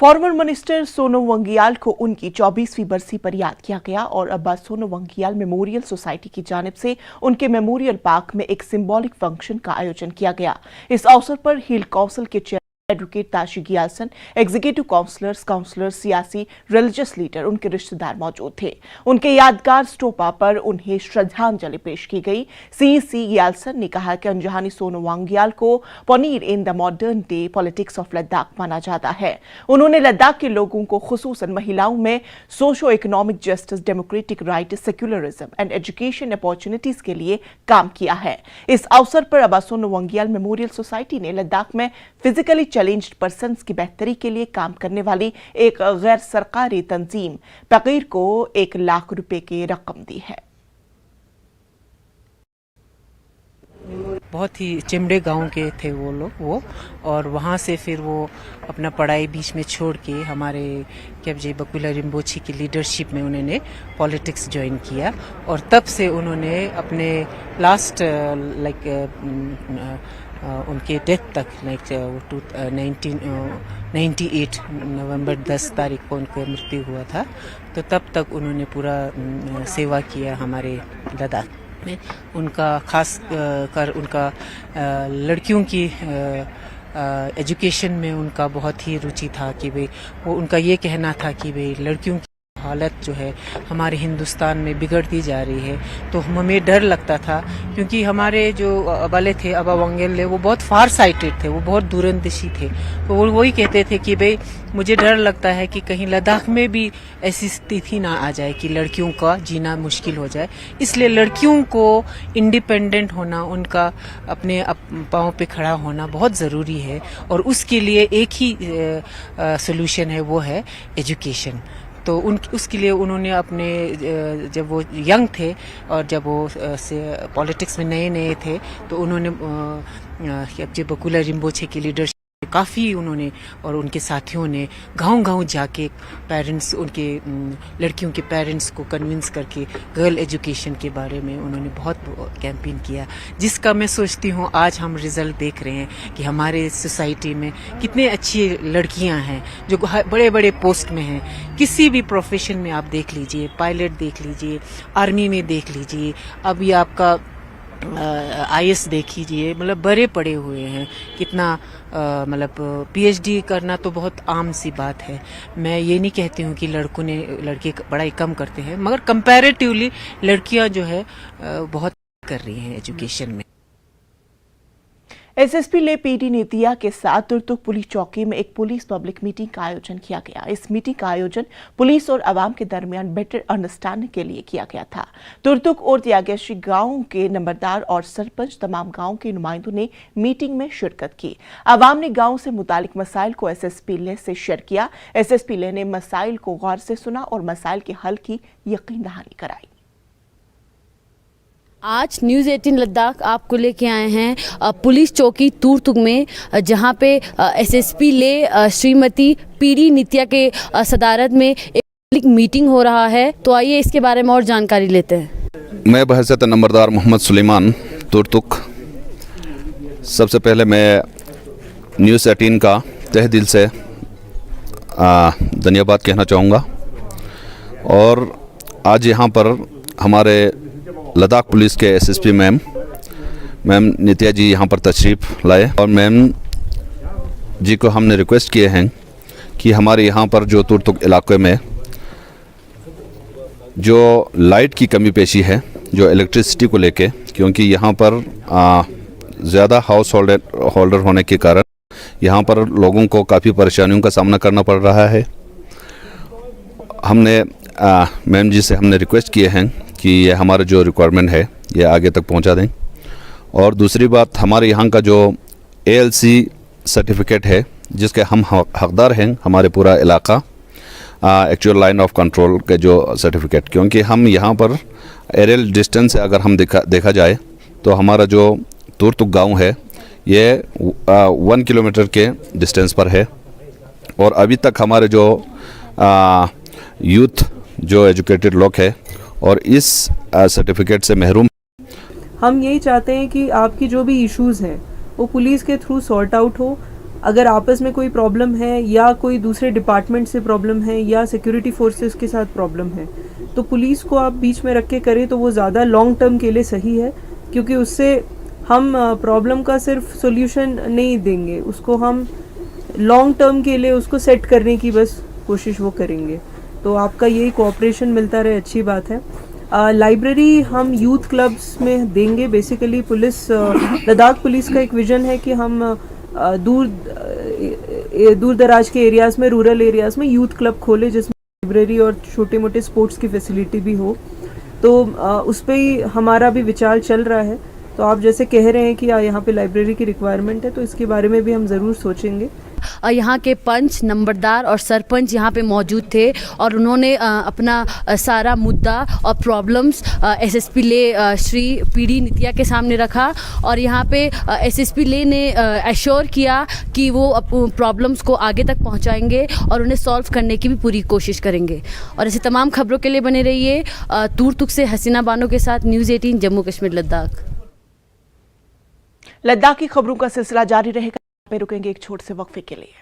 Former minister Sonam वांगियाल को उनकी 24वीं बरसी पर याद किया गया और अब्बा सोनम वांगियाल मेमोरियल सोसाइटी की जानिब से उनके मेमोरियल पार्क में एक सिंबॉलिक फंक्शन का आयोजन किया गया। इस अवसर पर हिल काउंसिल के chairman advocate Tashi Gyalson, executive councillor, सियासी, रिलीजियस लीडर, उनके रिश्तेदार मौजूद थे। उनके यादगार स्टोपा पर उन्हें श्रद्धांजलि पेश की गई। सी गियासन ने कहा कि अनजहानी सोनम वांगियाल को paneer in the modern day politics of Ladakh माना जाता है। उन्होंने लद्दाख के लोगों को, खुसूसन महिलाओं में socio economic justice, democratic right, secularism and education opportunities के लिए काम किया है। इस अवसर पर अब्बा सोनम वांगियाल मेमोरियल सोसाइटी ने लद्दाख में फिजिकली चैलेंज्ड पर्सन्स की बेहतरी के लिए काम करने वाली एक गैर सरकारी तंजीम फकीर को 1 लाख रुपए की रकम दी है। बहुत ही चिमड़े गांव के थे वो लोग और वहाँ से फिर वो अपना पढ़ाई बीच में छोड़ के हमारे कैप्टन बकुला रिम्पोछे की लीडरशिप में उन्होंने पॉलिटिक्स ज्वाइन किया और तब से उन्होंने अपने लास्ट उनके डेथ तक 1998 नवंबर 10 तारीख को उनका मृत्यु हुआ था। तो तब तक उन्होंने पूरा सेवा किया हमारे लद्दाख में। उनका खास कर उनका लड़कियों की एजुकेशन में उनका बहुत ही रुचि था कि भाई वो उनका ये कहना था कि भाई लड़कियों की हालत जो है हमारे हिंदुस्तान में बिगड़ती जा रही है। तो हमें डर लगता था क्योंकि हमारे जो वाले थे अब्बा वांगियाल वो बहुत फार साइटेड थे, वो बहुत दूरंदेशी थे। तो वो वही कहते थे कि भाई मुझे डर लगता है कि कहीं लद्दाख में भी ऐसी स्थिति ना आ जाए कि लड़कियों का जीना मुश्किल हो जाए। इसलिए लड़कियों को इंडिपेंडेंट होना, उनका अपने पाँव पे खड़ा होना बहुत ज़रूरी है और उसके लिए एक ही सोल्यूशन है, वो है एजुकेशन। तो उसके लिए उन्होंने अपने जब वो यंग थे और जब वो पॉलिटिक्स में नए थे तो उन्होंने कैप्टन बकुला रिम्पोछे की लीडरशिप काफ़ी उन्होंने और उनके साथियों ने गांव-गांव जाके पेरेंट्स, उनके लड़कियों के पेरेंट्स को कन्विंस करके गर्ल एजुकेशन के बारे में उन्होंने बहुत कैंपेन किया, जिसका मैं सोचती हूँ आज हम रिजल्ट देख रहे हैं कि हमारे सोसाइटी में कितनी अच्छी लड़कियां हैं जो बड़े बड़े पोस्ट में हैं। किसी भी प्रोफेशन में आप देख लीजिए, पायलट देख लीजिए, आर्मी में देख लीजिए, अभी आपका IAS देख लीजिए, मतलब बड़े पड़े हुए हैं। कितना मतलब PhD करना तो बहुत आम सी बात है। मैं ये नहीं कहती हूँ कि लड़के पढ़ाई कम करते हैं, मगर कंपैरेटिवली लड़कियां जो है बहुत कर रही हैं एजुकेशन में। SSP ले PD नीतिया के साथ तुर्तुक पुलिस चौकी में एक पुलिस पब्लिक मीटिंग का आयोजन किया गया। इस मीटिंग का आयोजन पुलिस और आवाम के दरमियान बेटर अंडरस्टैंडिंग के लिए किया गया था। तुर्तुक और त्यागेशी गांव के नंबरदार और सरपंच, तमाम गांव के नुमाइंदों ने मीटिंग में शिरकत की। आवाम ने गांव से मुतालिक मसाइल को SSP ले से शेयर किया। SSP ले ने मसाइल को गौर से सुना और मसाइल के हल की यकीन दहानी कराई। आज न्यूज़ 18 लद्दाख आपको लेके आए हैं पुलिस चौकी तुर्तुक में, जहां पे SSP ले श्रीमती PD नीतिया के सदारत में एक पब्लिक मीटिंग हो रहा है। तो आइए इसके बारे में और जानकारी लेते हैं। मैं बहैसियत नंबरदार मोहम्मद सुलेमान तुर्तुक, सबसे पहले मैं न्यूज़ 18 का तहे दिल से धन्यवाद कहना चाहूँगा। और आज यहाँ पर हमारे लद्दाख पुलिस के SSP मैम नित्या जी यहाँ पर तशरीफ़ लाए और मैम जी को हमने रिक्वेस्ट किए हैं कि हमारे यहाँ पर जो तुर्तुक इलाके में जो लाइट की कमी पेशी है, जो इलेक्ट्रिसिटी को लेके, क्योंकि यहाँ पर ज़्यादा हाउस होल्डर होने के कारण यहाँ पर लोगों को काफ़ी परेशानियों का सामना करना पड़ रहा है। हमने मैम जी से हमने रिक्वेस्ट किए हैं कि ये हमारा जो रिक्वायरमेंट है ये आगे तक पहुंचा दें। और दूसरी बात, हमारे यहाँ का जो ALC सर्टिफिकेट है जिसके हम हकदार हैं, हमारे पूरा इलाका, एक्चुअल लाइन ऑफ कंट्रोल के जो सर्टिफिकेट, क्योंकि हम यहाँ पर एरियल डिस्टेंस से अगर हम देखा जाए तो हमारा जो तुर्तुक गाँव है ये 1 किलोमीटर के डिस्टेंस पर है। और अभी तक हमारे जो यूथ जो एजुकेटेड लोग हैं और इस सर्टिफिकेट से महरूम। हम यही चाहते हैं कि आपकी जो भी इश्यूज़ हैं वो पुलिस के थ्रू सॉर्ट आउट हो अगर आपस में कोई प्रॉब्लम है या कोई दूसरे डिपार्टमेंट से प्रॉब्लम है या सिक्योरिटी फोर्सेस के साथ प्रॉब्लम है, तो पुलिस को आप बीच में रख के करें तो वो ज़्यादा लॉन्ग टर्म के लिए सही है, क्योंकि उससे हम प्रॉब्लम का सिर्फ सॉल्यूशन नहीं देंगे, उसको हम लॉन्ग टर्म के लिए उसको सेट करने की बस कोशिश वो करेंगे। तो आपका यही कोऑपरेशन मिलता रहे, अच्छी बात है। लाइब्रेरी हम यूथ क्लब्स में देंगे। बेसिकली लद्दाख पुलिस का एक विजन है कि हम दूर दराज के एरियाज़ में, रूरल एरियाज़ में यूथ क्लब खोले जिसमें लाइब्रेरी और छोटे मोटे स्पोर्ट्स की फैसिलिटी भी हो। तो उस पर ही हमारा भी विचार चल रहा है। तो आप जैसे कह रहे हैं कि यहाँ पे लाइब्रेरी की रिक्वायरमेंट है, तो इसके बारे में भी हम ज़रूर सोचेंगे। यहाँ के पंच, नंबरदार और सरपंच यहाँ पे मौजूद थे और उन्होंने अपना सारा मुद्दा और प्रॉब्लम्स एसएसपी ले श्री पीडी नित्या के सामने रखा और यहाँ पे एसएसपी ले ने एश्योर किया कि वो प्रॉब्लम्स को आगे तक पहुँचाएंगे और उन्हें सॉल्व करने की भी पूरी कोशिश करेंगे। और ऐसी तमाम खबरों के लिए बने रहिए तुर्तुक से हसीना बानो के साथ, न्यूज़ 18 जम्मू कश्मीर लद्दाख। लद्दाख की खबरों का सिलसिला जारी रहेगा। पे रुकेंगे एक छोटे से वक्फे के लिए।